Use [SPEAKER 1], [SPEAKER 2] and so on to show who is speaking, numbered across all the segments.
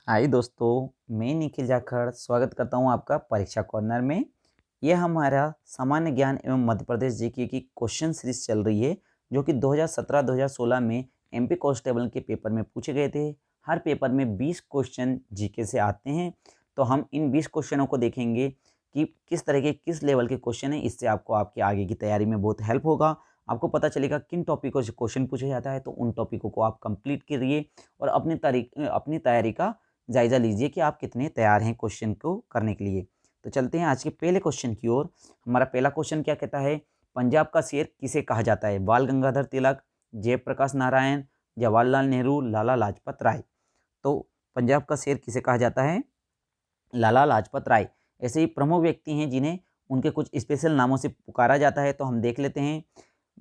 [SPEAKER 1] हाय दोस्तों, मैं निखिल जाखड़ स्वागत करता हूं आपका परीक्षा कॉर्नर में। यह हमारा सामान्य ज्ञान एवं मध्य प्रदेश जीके की क्वेश्चन सीरीज चल रही है, जो कि 2017-2016 में एमपी कांस्टेबल के पेपर में पूछे गए थे। हर पेपर में 20 क्वेश्चन जीके से आते हैं, तो हम इन 20 क्वेश्चनों को देखेंगे कि किस तरह के किस लेवल के क्वेश्चन हैं। इससे आपको आपकी आगे की तैयारी में बहुत हेल्प होगा। आपको पता चलेगा किन टॉपिकों से क्वेश्चन पूछा जाता है, तो उन टॉपिकों को आप कंप्लीट करिए और अपनी तैयारी का जायज़ा लीजिए कि आप कितने तैयार हैं क्वेश्चन को करने के लिए। तो चलते हैं आज के पहले क्वेश्चन की ओर। हमारा पहला क्वेश्चन क्या कहता है, पंजाब का शेर किसे कहा जाता है? बाल गंगाधर तिलक, जयप्रकाश नारायण, जवाहरलाल नेहरू, लाला लाजपत राय। तो पंजाब का शेर किसे कहा जाता है? लाला लाजपत राय। ऐसे ही प्रमुख व्यक्ति हैं जिन्हें उनके कुछ स्पेशल नामों से पुकारा जाता है, तो हम देख लेते हैं।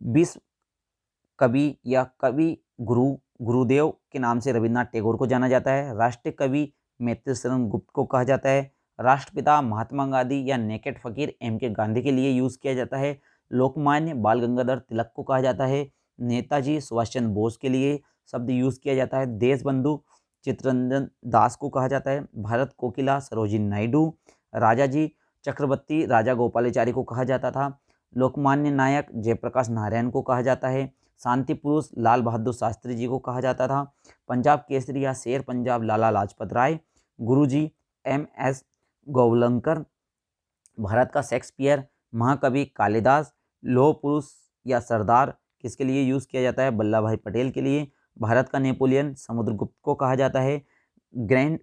[SPEAKER 1] विश्व कवि या कवि गुरु गुरुदेव के नाम से रविन्द्रनाथ टैगोर को जाना जाता है। राष्ट्रीय कवि मैत्री शरण गुप्त को कहा जाता है। राष्ट्रपिता महात्मा गांधी या नेकेड फकीर एम के गांधी के लिए यूज़ किया जाता है। लोकमान्य बाल गंगाधर तिलक को कहा जाता है। नेताजी सुभाष चंद्र बोस के लिए शब्द यूज़ किया जाता है। देशबंधु चित्तरंजन दास को कहा जाता है। भारत कोकिला सरोजिनी नायडू। राजा जी चक्रवर्ती राजा गोपालाचारी को कहा जाता था। लोकमान्य नायक जयप्रकाश नारायण को कहा जाता है। शांति पुरुष लाल बहादुर शास्त्री जी को कहा जाता था। पंजाब केसरी या शेर पंजाब लाला लाजपत राय। गुरुजी एम.एस. गोवलंकर। भारत का शेक्सपियर महाकवि कालिदास। लौह पुरुष या सरदार किसके लिए यूज़ किया जाता है? वल्लभ भाई पटेल के लिए। भारत का नेपोलियन समुद्रगुप्त को कहा जाता है। Grand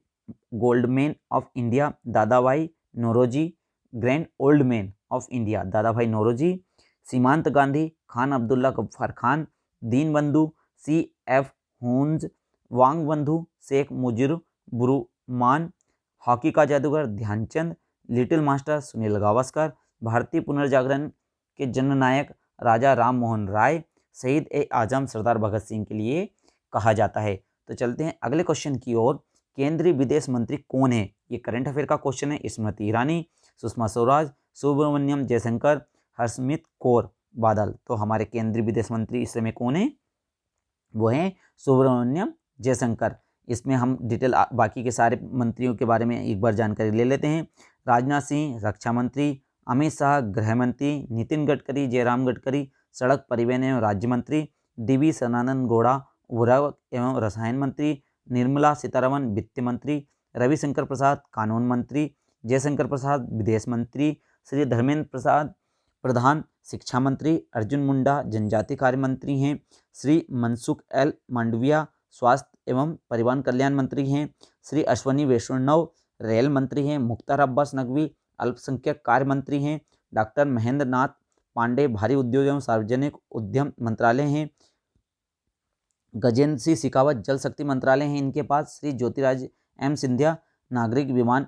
[SPEAKER 1] Goldman of India Dadabhai Naoroji. Grand old man of India Dadabhai Naoroji. सीमांत गांधी खान अब्दुल्ला गफ्फार खान। दीनबंधु C.F. हुंज। वांग बंधु शेख मुजीर बुरमान। हॉकी का जादूगर ध्यानचंद। Little master Sunil Gavaskar. भारतीय पुनर्जागरण के जननायक राजा राम मोहन राय। शहीद ए आजम सरदार भगत सिंह के लिए कहा जाता है। तो चलते हैं अगले क्वेश्चन की ओर। केंद्रीय विदेश मंत्री कौन है? ये करंट अफेयर का क्वेश्चन है। स्मृति ईरानी, सुषमा स्वराज, सुब्रमण्यम जयशंकर, हरसिमरत कौर बादल। तो हमारे केंद्रीय विदेश मंत्री इस समय कौन है? वो हैं सुब्रमण्यम जयशंकर। इसमें हम डिटेल बाकी के सारे मंत्रियों के बारे में एक बार जानकारी ले लेते हैं। राजनाथ सिंह रक्षा मंत्री। अमित शाह गृह मंत्री। नितिन गडकरी जयराम गडकरी सड़क परिवहन एवं राज्य मंत्री। डी.वी. सदानंद गौड़ा उर्वरक एवं रसायन मंत्री। निर्मला सीतारमण वित्त मंत्री। रविशंकर प्रसाद कानून मंत्री। जयशंकर प्रसाद विदेश मंत्री। श्री धर्मेंद्र प्रसाद प्रधान शिक्षा मंत्री। अर्जुन मुंडा जनजाति कार्य मंत्री हैं। श्री मनसुख एल मांडविया स्वास्थ्य एवं परिवहन कल्याण मंत्री हैं। श्री अश्वनी वैष्णव रेल मंत्री हैं। मुख्तार अब्बास नकवी अल्पसंख्यक कार्य मंत्री हैं। डॉक्टर महेंद्र नाथ पांडे भारी उद्योग एवं सार्वजनिक उद्यम मंत्रालय हैं। गजेंद्र सिंह शेखावत जल शक्ति मंत्रालय है इनके पास। श्री ज्योतिरादित्य एम सिंधिया नागरिक विमान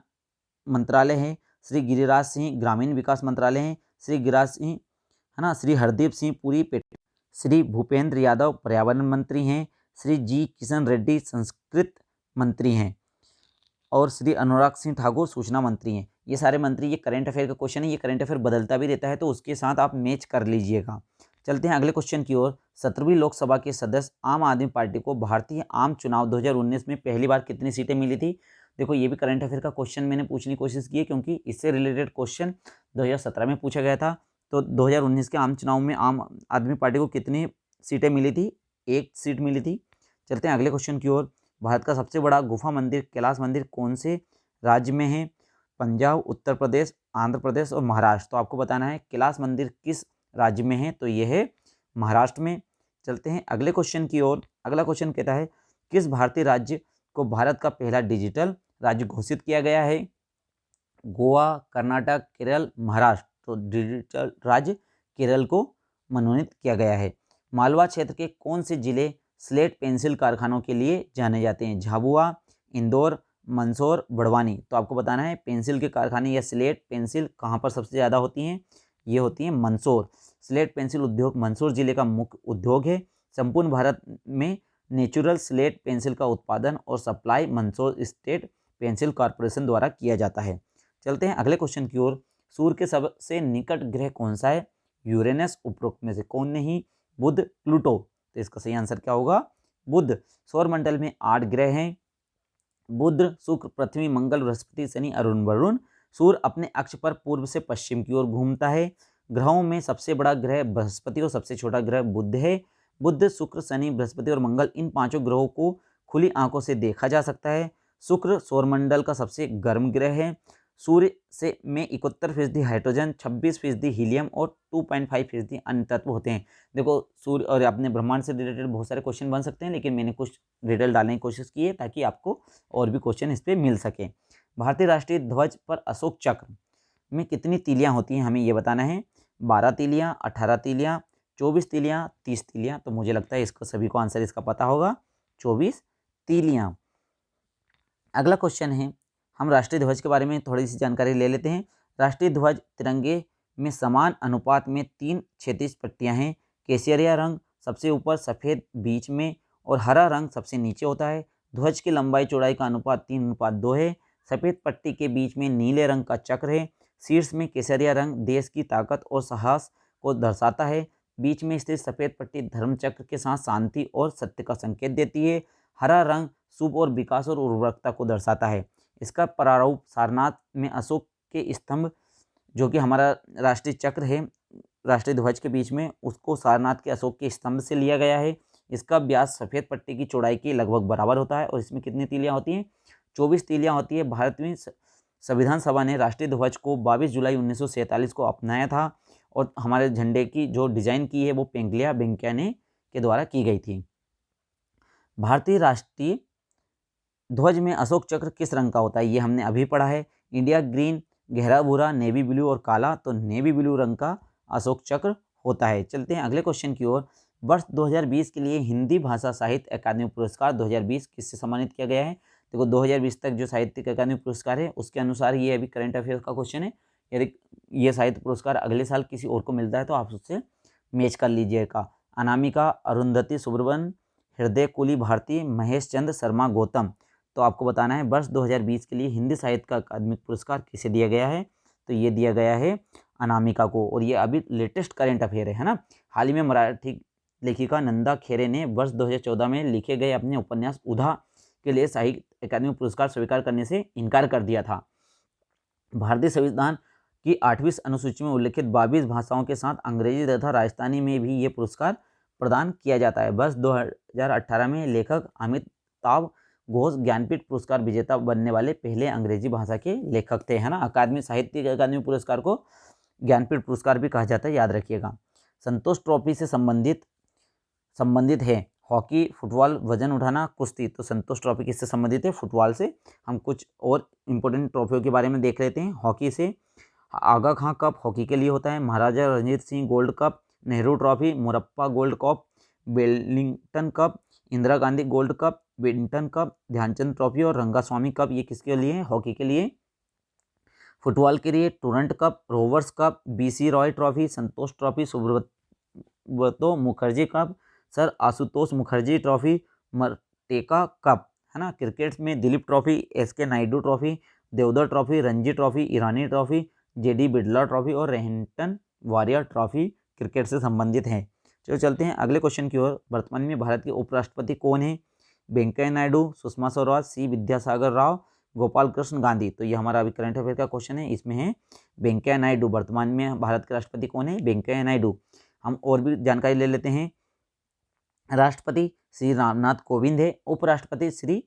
[SPEAKER 1] मंत्रालय है। श्री गिरिराज सिंह ग्रामीण विकास मंत्रालय है। श्री गिरिराज सिंह है ना, श्री हरदीप सिंह पुरी श्री भूपेंद्र यादव पर्यावरण मंत्री हैं। श्री जी किशन रेड्डी संस्कृत मंत्री हैं और श्री अनुराग सिंह ठाकुर सूचना मंत्री हैं। ये सारे मंत्री, ये करंट अफेयर का क्वेश्चन है। ये करंट अफेयर बदलता भी रहता है, तो उसके साथ आप मैच कर लीजिएगा। चलते हैं अगले क्वेश्चन की ओर। 17वीं लोकसभा के सदस्य आम आदमी पार्टी को भारतीय आम चुनाव 2019 में पहली बार कितनी सीटें मिली थी? देखो, ये भी करंट अफेयर का क्वेश्चन मैंने पूछने की कोशिश की है, क्योंकि इससे रिलेटेड क्वेश्चन 2017 में पूछा गया था। तो 2019 के आम चुनाव में आम आदमी पार्टी को कितनी सीटें मिली थी? 1 सीट मिली थी। चलते हैं अगले क्वेश्चन की ओर। भारत का सबसे बड़ा गुफा मंदिर कैलाश मंदिर कौन से राज्य में है? पंजाब, उत्तर प्रदेश, आंध्र प्रदेश और महाराष्ट्र। तो आपको बताना है कैलाश मंदिर किस राज्य में है, तो यह है महाराष्ट्र में। चलते हैं अगले क्वेश्चन की ओर। अगला क्वेश्चन कहता है, किस भारतीय राज्य को भारत का पहला डिजिटल राज्य घोषित किया गया है? गोवा, कर्नाटक, केरल, महाराष्ट्र। तो डिजिटल राज्य केरल को मनोनीत किया गया है। मालवा क्षेत्र के कौन से जिले स्लेट पेंसिल कारखानों के लिए जाने जाते हैं? झाबुआ, इंदौर, मंदसौर, बड़वानी। तो आपको बताना है पेंसिल के कारखाने या स्लेट पेंसिल कहाँ पर सबसे ज़्यादा होती हैं? ये होती हैं मंदसौर। स्लेट पेंसिल उद्योग मंदसौर जिले का मुख्य उद्योग है। संपूर्ण भारत में नेचुरल स्लेट पेंसिल का उत्पादन और supply Mandsaur state pencil corporation द्वारा किया जाता है। चलते हैं अगले क्वेश्चन की ओर। सूर्य के सबसे निकट ग्रह कौन सा है? यूरेनस। उपरोक्त में से कौन नहीं? बुध, प्लूटो। तो इसका सही आंसर क्या होगा? बुध। सौरमंडल में 8 ग्रह हैं। बुध, शुक्र, पृथ्वी, मंगल, बृहस्पति, शनि, अरुण, वरुण। सूर्य अपने अक्ष पर पूर्व से पश्चिम की ओर घूमता है। ग्रहों में सबसे बड़ा ग्रह बृहस्पति और सबसे छोटा ग्रह बुध है। बुध, शुक्र, शनि, बृहस्पति और मंगल, इन पांचों ग्रहों को खुली आंखों से देखा जा सकता है। शुक्र सौरमंडल का सबसे गर्म ग्रह है। सूर्य से में 71% हाइड्रोजन, 26% हीलियम और 2.5% अन्य तत्व होते हैं। देखो सूर्य और अपने ब्रह्मांड से रिलेटेड बहुत सारे क्वेश्चन बन सकते हैं, लेकिन मैंने कुछ डिटेल डालने की कोशिश की है ताकि आपको और भी क्वेश्चन इस पर मिल सके। भारतीय राष्ट्रीय ध्वज पर अशोक चक्र में कितनी तीलियां होती हैं, हमें ये बताना है। 12 तीलियां, 18 तीलियां, 24 तीलियां, 30 तीलियां। तो मुझे लगता है इसको सभी को आंसर इसका पता होगा, 24 तीलियां। अगला क्वेश्चन है, हम राष्ट्रीय ध्वज के बारे में थोड़ी सी जानकारी ले लेते हैं। राष्ट्रीय ध्वज तिरंगे में समान अनुपात में 3 क्षैतिज पट्टियां हैं। केसरिया रंग सबसे ऊपर, सफ़ेद बीच में और हरा रंग सबसे नीचे होता है। ध्वज की लंबाई चौड़ाई का अनुपात 3:2 है। सफ़ेद पट्टी के बीच में नीले रंग का चक्र है। शीर्ष में केसरिया रंग देश की ताकत और साहस को दर्शाता है। बीच में स्थित सफ़ेद पट्टी धर्म चक्र के साथ शांति और सत्य का संकेत देती है। हरा रंग शुभ और विकास और उर्वरकता को दर्शाता है। इसका प्रारूप सारनाथ में अशोक के स्तंभ, जो कि हमारा राष्ट्रीय चक्र है राष्ट्रीय ध्वज के बीच में, उसको सारनाथ के अशोक के स्तंभ से लिया गया है। इसका व्यास सफ़ेद पट्टी की चौड़ाई के लगभग बराबर होता है और इसमें कितनी तीलियां होती हैं, 24 तीलियां होती है। भारतीय संविधान सभा ने राष्ट्रीय ध्वज को 22 जुलाई 1947 को अपनाया था और हमारे झंडे की जो डिजाइन की है वो पेंगलिया वेंकैया ने के द्वारा की गई थी। भारतीय राष्ट्रीय ध्वज में अशोक चक्र किस रंग का होता है, ये हमने अभी पढ़ा है। इंडिया ग्रीन, गहरा भूरा, नेवी ब्लू और काला। तो नेवी ब्लू रंग का अशोक चक्र होता है। चलते हैं अगले क्वेश्चन की ओर। वर्ष 2020 के लिए हिंदी भाषा साहित्य अकादमी पुरस्कार 2020 किससे सम्मानित किया गया है। देखो 2020 तक जो साहित्यिक अकादमी पुरस्कार है उसके अनुसार ये अभी करंट अफेयर्स का क्वेश्चन है। यदि ये साहित्य पुरस्कार अगले साल किसी और को मिलता है तो आप उससे मैच कर लीजिएगा। अनामिका, अरुंधति सुब्रमण्यन, हृदय कुली भारती, महेश चंद्र शर्मा गौतम। तो आपको बताना है वर्ष 2020 के लिए हिंदी साहित्य का अकादमिक पुरस्कार किसे दिया गया है। तो ये दिया गया है अनामिका को, और ये अभी लेटेस्ट करंट अफेयर है ना। हाल ही में मराठी लेखिका नंदा खेरे ने वर्ष 2014 में लिखे गए अपने उपन्यास उधा के लिए साहित्य अकादमी पुरस्कार स्वीकार करने से इनकार कर दिया था। भारतीय संविधान की 8वीं अनुसूची में उल्लिखित 22 भाषाओं के साथ अंग्रेजी तथा राजस्थानी में भी ये पुरस्कार प्रदान किया जाता है। वर्ष 2018 में लेखक अमिताभ घोष ज्ञानपीठ पुरस्कार विजेता बनने वाले पहले अंग्रेजी भाषा के लेखक थे, है ना। अकादमी साहित्य अकादमी पुरस्कार को ज्ञानपीठ पुरस्कार भी कहा जाता है, याद रखिएगा। संतोष ट्रॉफी से संबंधित है हॉकी, फुटबॉल, वजन उठाना, कुश्ती। तो संतोष ट्रॉफी किससे संबंधित है, फुटबॉल से। हम कुछ और इम्पोर्टेंट ट्रॉफियों के बारे में देख लेते हैं। हॉकी से आगा खां कप हॉकी के लिए होता है। Maharaja Ranjit Singh gold cup, Nehru trophy, मोरप्पा gold cup, Wellington cup, Indira Gandhi gold cup, badminton cup, Dhyanchand trophy और रंगास्वामी कप, ये किसके लिए है, हॉकी के लिए। फुटबॉल के लिए Durand cup, rovers cup, BC Roy trophy, Santosh trophy, Subroto Mukherjee cup, sir Ashutosh Mukherjee trophy, Merdeka cup, है ना। क्रिकेट में Duleep trophy, SK Naidu trophy, Deodhar trophy, Ranji trophy, Irani trophy, JD Birla trophy और रेहटन वारियर ट्रॉफी क्रिकेट से संबंधित हैं। चलो चलते हैं अगले क्वेश्चन की ओर। वर्तमान में भारत के उपराष्ट्रपति कौन है। वेंकैया नायडू, सुषमा स्वराज, सी विद्यासागर राव, गोपाल कृष्ण गांधी। तो ये हमारा अभी करंट अफेयर का क्वेश्चन है, इसमें है वेंकैया नायडू। वर्तमान में भारत के राष्ट्रपति कौन है, वेंकैया नायडू। हम और भी जानकारी ले लेते हैं। राष्ट्रपति श्री रामनाथ कोविंद है। उपराष्ट्रपति श्री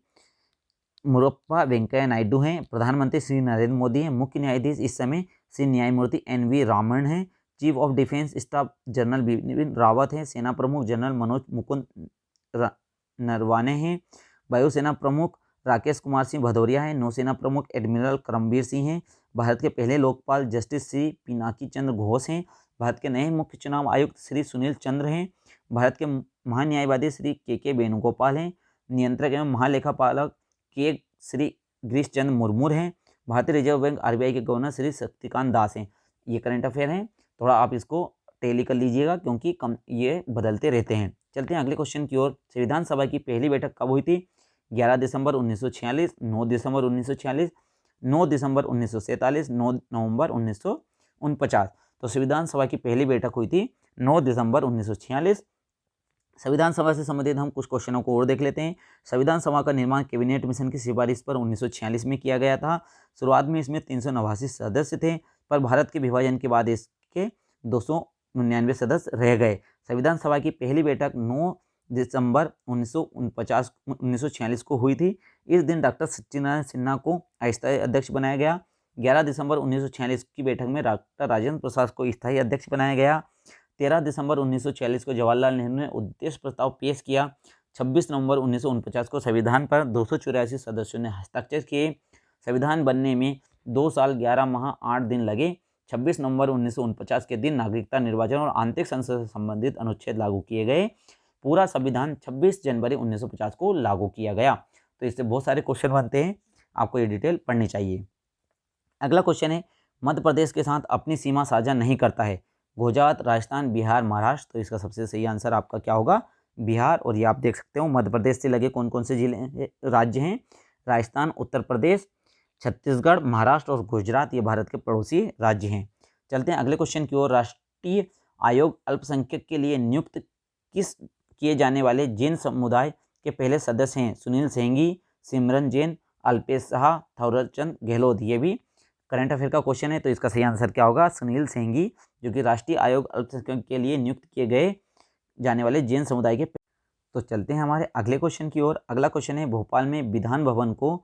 [SPEAKER 1] मुरप्पा वेंकैया नायडू हैं। प्रधानमंत्री श्री नरेंद्र मोदी हैं। मुख्य न्यायाधीश इस समय श्री न्यायमूर्ति NV रामन हैं। Chief of defence staff general Bipin Rawat हैं। सेना प्रमुख जनरल मनोज मुकुंद नरवाने हैं। वायुसेना प्रमुख राकेश कुमार सिंह भदौरिया हैं। नौसेना प्रमुख एडमिरल करमबीर सिंह हैं। भारत के पहले लोकपाल जस्टिस श्री पिनाकी चंद्र घोष हैं। भारत के नए मुख्य चुनाव आयुक्त श्री सुनील चंद्र हैं। भारत के महान्यायवादी श्री के वेणुगोपाल हैं। नियंत्रक एवं महालेखापालक के श्री गिरीश चंद्र मुर्मू हैं। भारतीय रिजर्व बैंक RBI के गवर्नर श्री शक्तिकांत दास हैं। ये करंट अफेयर हैं, थोड़ा आप इसको टैली कर लीजिएगा क्योंकि ये बदलते रहते हैं। चलते हैं अगले क्वेश्चन की ओर। संविधान सभा की पहली बैठक कब हुई थी। 11 दिसंबर 1946, 9 दिसंबर 1946, 9 दिसंबर 1947, 9 नवंबर 1949। तो संविधान सभा की पहली बैठक हुई थी 9 दिसंबर 1946। संविधान सभा से संबंधित हम कुछ क्वेश्चनों को और देख लेते हैं। संविधान सभा का निर्माण कैबिनेट मिशन की सिफारिश पर 1946 में किया गया था। शुरुआत में इसमें 389 सदस्य थे, पर भारत के विभाजन के बाद इसके 299 सदस्य रह गए। संविधान सभा की पहली बैठक 9 दिसंबर 1946 को हुई थी। इस दिन डॉक्टर सच्चिदानंद सिन्हा को अस्थायी अध्यक्ष बनाया गया। 11 दिसंबर 1946 की बैठक में डॉक्टर राजेंद्र प्रसाद को स्थायी अध्यक्ष बनाया गया। 13 दिसंबर 1946 को जवाहरलाल नेहरू ने उद्देश्य प्रस्ताव पेश किया। 26 नवंबर 1949 को संविधान पर 284 सदस्यों ने हस्ताक्षर किए। संविधान बनने में 2 साल 11 माह 8 दिन लगे। 26 नवंबर 1949 के दिन नागरिकता, निर्वाचन और आंतरिक संसद से संबंधित अनुच्छेद लागू किए गए। पूरा संविधान 26 जनवरी 1950 को लागू किया गया। तो इससे बहुत सारे क्वेश्चन बनते हैं, आपको ये डिटेल पढ़नी चाहिए। अगला क्वेश्चन है, मध्य प्रदेश के साथ अपनी सीमा साझा नहीं करता है गुजरात, राजस्थान, बिहार, महाराष्ट्र। तो इसका सबसे सही आंसर आपका क्या होगा? बिहार। और ये आप देख सकते हो मध्य प्रदेश से लगे कौन कौन से जिले राज्य हैं? राजस्थान, उत्तर प्रदेश, छत्तीसगढ़, महाराष्ट्र और गुजरात, ये भारत के पड़ोसी राज्य हैं। चलते हैं अगले क्वेश्चन की ओर। राष्ट्रीय आयोग अल्पसंख्यक के लिए नियुक्त किए जाने वाले जैन समुदाय के पहले सदस्य हैं? सुनील सेंगी, सिमरन जैन, अल्पेश शाह, थावरचंद गहलोत। ये भी करंट अफेयर का क्वेश्चन है, तो इसका सही आंसर क्या होगा? सुनील सेंगी, जो कि राष्ट्रीय आयोग अल्पसंख्यक के लिए नियुक्त किए गए जाने वाले जैन समुदाय के। तो चलते हैं हमारे अगले क्वेश्चन की ओर। अगला क्वेश्चन है, भोपाल में विधान भवन को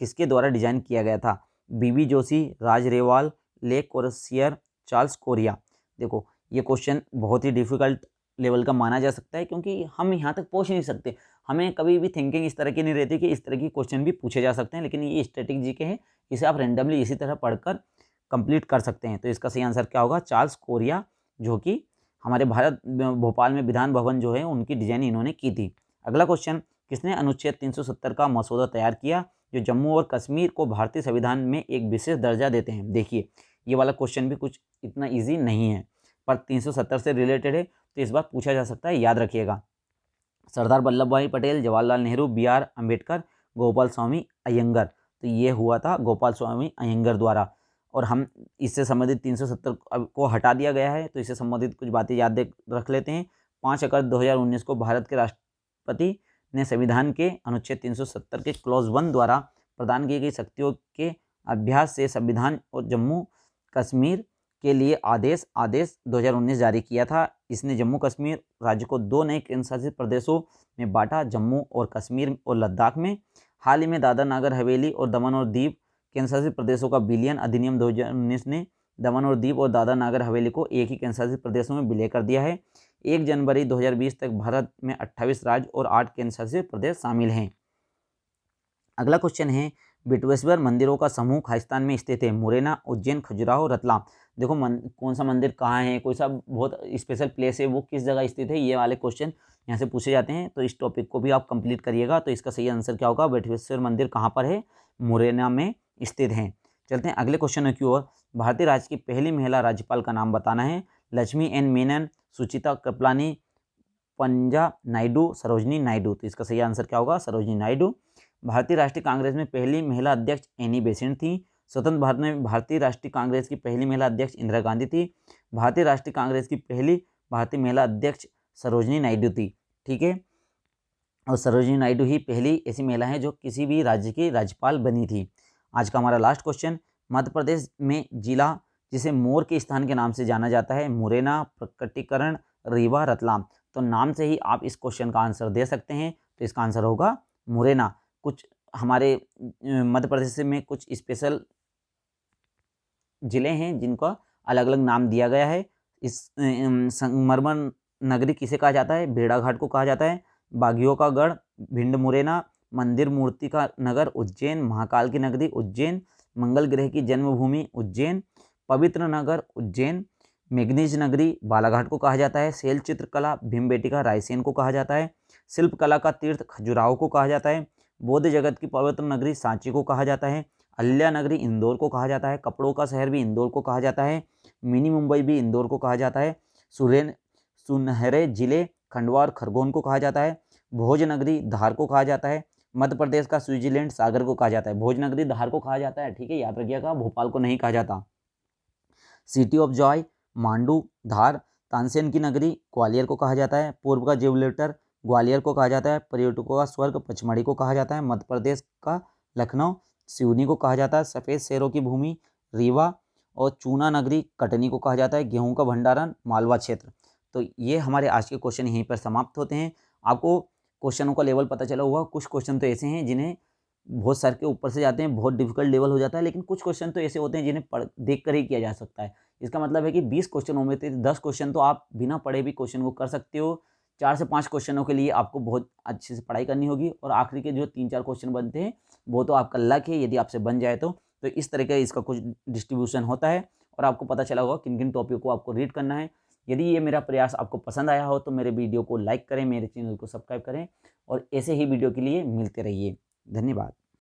[SPEAKER 1] किसके द्वारा डिजाइन किया गया था? बीबी जोशी, राज रेवाल, ले कोरसियर, चार्ल्स कोरिया। देखो ये क्वेश्चन बहुत ही डिफिकल्ट लेवल का माना जा सकता है, क्योंकि हम यहाँ तक पहुँच नहीं सकते। हमें कभी भी थिंकिंग इस तरह की नहीं रहती कि इस तरह की क्वेश्चन भी पूछे जा सकते हैं, लेकिन ये स्टैटिक जीके है, इसे आप रेंडमली इसी तरह पढ़कर कंप्लीट कर सकते हैं। तो इसका सही आंसर क्या होगा? चार्ल्स कोरिया, जो कि हमारे भारत भोपाल में विधान भवन जो है उनकी डिजाइन इन्होंने की थी। अगला क्वेश्चन, किसने अनुच्छेद 370 का मसौदा तैयार किया जो जम्मू और कश्मीर को भारतीय संविधान में एक विशेष दर्जा देते हैं? देखिए ये वाला क्वेश्चन भी कुछ इतना ईजी नहीं है, पर 370 से रिलेटेड है, तो इस बार पूछा जा सकता है, याद रखिएगा। सरदार वल्लभ भाई पटेल, जवाहरलाल नेहरू, BR अम्बेडकर, गोपाल स्वामी अयंगर। तो ये हुआ था गोपाल स्वामी अयंगर द्वारा। और हम इससे संबंधित 370 को हटा दिया गया है, तो इससे संबंधित कुछ बातें याद रख लेते हैं। 5 अगस्त 2019 को भारत के राष्ट्रपति ने संविधान के अनुच्छेद 370 के क्लॉज 1 द्वारा प्रदान की गई शक्तियों के अभ्यास से संविधान और जम्मू कश्मीर के लिए आदेश 2019 जारी किया था। इसने जम्मू कश्मीर राज्य को 2 नए केंद्र शासित प्रदेशों में बांटा, जम्मू और कश्मीर और लद्दाख में। हाल ही में दादरा नागर हवेली और दमन और दीव केंद्र शासित प्रदेशों का विलयन अधिनियम 2019 ने दमन और दीव और दादरा नागर हवेली को एक ही केंद्र शासित प्रदेशों में विलय कर दिया है। 1 जनवरी 2020 तक भारत में 28 राज्य और 8 केंद्र शासित प्रदेश शामिल हैं। अगला क्वेश्चन है, बिटवेश्वर मंदिरों का समूह खालिस्तान में स्थित है? मुरैना, उज्जैन, खजुराहो, रतलाम। देखो कौन सा मंदिर कहाँ है, कोई सा बहुत स्पेशल प्लेस है, वो किस जगह स्थित है, ये वाले क्वेश्चन यहाँ से पूछे जाते हैं। तो इस टॉपिक को भी आप कंप्लीट करिएगा। तो इसका सही आंसर क्या होगा? बिटवेश्वर मंदिर कहाँ पर है? मुरैना में स्थित है। चलते हैं अगले क्वेश्चन की ओर। भारतीय राज्य की पहली महिला राज्यपाल का नाम बताना है? लक्ष्मी एन मेनन, सुचिता कृपलानी, पंजा नायडू, सरोजनी नायडू। तो इसका सही आंसर क्या होगा? सरोजनी नायडू। भारतीय राष्ट्रीय कांग्रेस में पहली महिला अध्यक्ष एनी बेसेंट थी। स्वतंत्र भारत में भारतीय राष्ट्रीय कांग्रेस की पहली महिला अध्यक्ष इंदिरा गांधी थी। भारतीय राष्ट्रीय कांग्रेस की पहली भारतीय महिला अध्यक्ष सरोजनी नायडू थी। ठीक है, और सरोजनी नायडू ही पहली ऐसी महिला है जो किसी भी राज्य की राज्यपाल बनी थी। आज का हमारा लास्ट क्वेश्चन, मध्य प्रदेश में जिला जिसे मोर के स्थान के नाम से जाना जाता है? मुरैना, प्रकटीकरण, रीवा, रतलाम। तो नाम से ही आप इस क्वेश्चन का आंसर दे सकते हैं। तो इसका आंसर होगा मुरैना। कुछ हमारे मध्य प्रदेश में कुछ स्पेशल जिले हैं जिनका अलग अलग नाम दिया गया है। इस संगमरमर नगरी किसे कहा जाता है? भेड़ाघाट को कहा जाता है। बागियों का गढ़ भिंड मुरैना, मंदिर मूर्ति का नगर उज्जैन, महाकाल की नगरी उज्जैन, मंगल ग्रह की जन्मभूमि उज्जैन, पवित्र नगर उज्जैन, मेघनीज नगरी बालाघाट को कहा जाता है। शैल चित्रकला भीमबेटिका रायसेन को कहा जाता है। शिल्प कला का तीर्थ खजुराहो को कहा जाता है। बौद्ध जगत की पवित्र नगरी सांची को कहा जाता है। अल्ल्या नगरी इंदौर को कहा जाता है। कपड़ों का शहर भी इंदौर को कहा जाता है। मिनी मुंबई भी इंदौर को कहा जाता है। सुनहरे जिले खंडवा और खरगोन को कहा जाता है। भोज नगरी धार को कहा जाता है। मध्य प्रदेश का स्विट्जरलैंड सागर को कहा जाता है। भोज नगरी धार को कहा जाता है, ठीक है, याद रखिएगा, भोपाल को नहीं कहा जाता। सिटी ऑफ जॉय मांडू धार, तानसेन की नगरी ग्वालियर को कहा जाता है, पूर्व का जिब्राल्टर ग्वालियर को कहा जाता है, पर्यटकों का स्वर्ग पचमढ़ी को कहा जाता है, मध्य प्रदेश का लखनऊ सिवनी को कहा जाता है, सफ़ेद शेरों की भूमि रीवा और चूना नगरी कटनी को कहा जाता है, गेहूं का भंडारण मालवा क्षेत्र। तो ये हमारे आज के क्वेश्चन यहीं पर समाप्त होते हैं। आपको क्वेश्चनों का लेवल पता चला होगा। कुछ क्वेश्चन तो ऐसे हैं जिन्हें बहुत सर के ऊपर से जाते हैं, बहुत डिफिकल्ट लेवल हो जाता है, लेकिन कुछ क्वेश्चन तो ऐसे होते हैं जिन्हें पढ़ देख कर ही किया जा सकता है। इसका मतलब है कि 20 क्वेश्चनों में से 10 क्वेश्चन तो आप बिना पढ़े भी क्वेश्चन को कर सकते हो। 4 से 5 क्वेश्चनों के लिए आपको बहुत अच्छे से पढ़ाई करनी होगी और आखिरी के जो 3-4 क्वेश्चन बनते हैं वो तो आपका लक है, यदि आपसे बन जाए तो इस तरह का इसका कुछ डिस्ट्रीब्यूशन होता है और आपको पता चला होगा किन किन टॉपिक को आपको रीड करना है। यदि ये मेरा प्रयास आपको पसंद आया हो तो मेरे वीडियो को लाइक करें, मेरे चैनल को सब्सक्राइब करें और ऐसे ही वीडियो के लिए मिलते रहिए। धन्यवाद।